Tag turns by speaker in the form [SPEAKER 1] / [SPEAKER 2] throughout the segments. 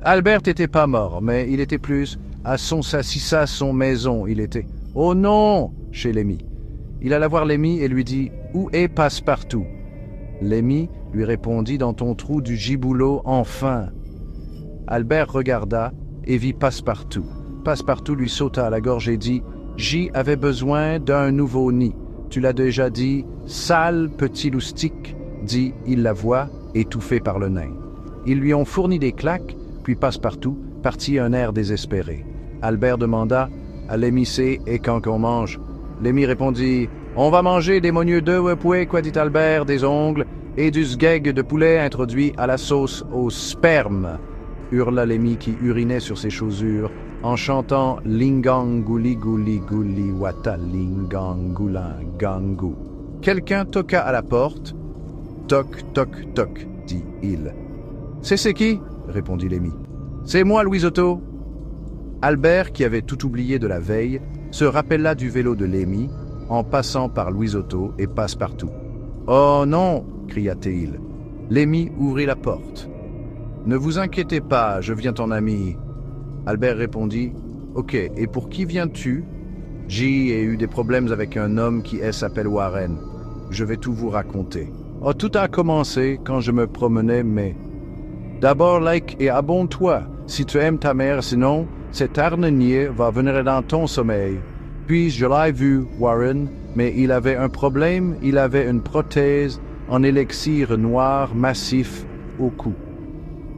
[SPEAKER 1] Albert n'était pas mort, mais il était plus à son sassissa, son maison, il était. Oh non, chez Lémi. Il alla voir Lémi et lui dit « Où est Passepartout ?» Lémi lui répondit « Dans ton trou du giboulot, enfin !» Albert regarda et vit Passepartout. Passepartout lui sauta à la gorge et dit « J'y avais besoin d'un nouveau nid. Tu l'as déjà dit, sale petit loustique !» dit-il la voix, étouffée par le nain. Ils lui ont fourni des claques, puis Passepartout partit un air désespéré. Albert demanda « À l'émissé et quand qu'on mange ?» Lémi répondit « On va manger des monieux d'œufs, pouet, quoi dit Albert, des ongles et du sgeg de poulet introduit à la sauce au sperme !» hurla Lémi qui urinait sur ses chaussures en chantant « Lingang gouli gouli gouli wata lingang goulin gangu ». Quelqu'un toqua à la porte. « Toc, toc, toc » dit-il. « C'est qui ?» répondit Lémi. « C'est moi, Louisotto. » Albert, qui avait tout oublié de la veille, se rappela du vélo de Lémi en passant par Louisotto et Passepartout. « Oh non !» cria-t-il. Lémi ouvrit la porte. « Ne vous inquiétez pas, je viens ton ami. » Albert répondit « Ok, et pour qui viens-tu ?»« J'ai eu des problèmes avec un homme qui s'appelle Warren. Je vais tout vous raconter. » Oh, tout a commencé quand je me promenais, mais... D'abord, like et abonne-toi, si tu aimes ta mère, sinon, cet harnenier va venir dans ton sommeil. Puis, je l'ai vu, Warren, mais il avait un problème, il avait une prothèse en élixir noir massif au cou.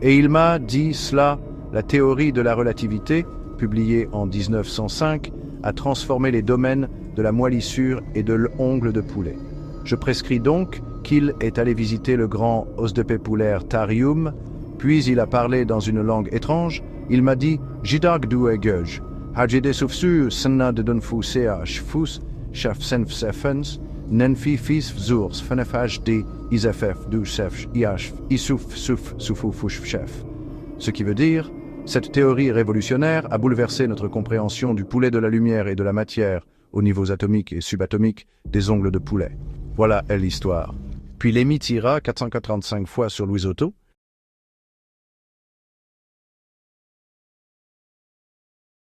[SPEAKER 1] Et il m'a dit cela, la théorie de la relativité, publiée en 1905, a transformé les domaines de la moisissure et de l'ongle de poulet. Je prescris donc qu'il est allé visiter le grand osdepépulaire Tarium, puis il a parlé dans une langue étrange. Il m'a dit « Jidag du egej, hajide sufsu senna de dunfu seach fus, chef senfsefens, nenfi fis vzurs fenefaj de isefef du chef iach isuf suf sufu fush chef ». Ce qui veut dire, cette théorie révolutionnaire a bouleversé notre compréhension du poulet de la lumière et de la matière aux niveaux atomiques et subatomiques des ongles de poulet. Voilà est l'histoire. Puis Lémi tira 445 fois sur Louisotto,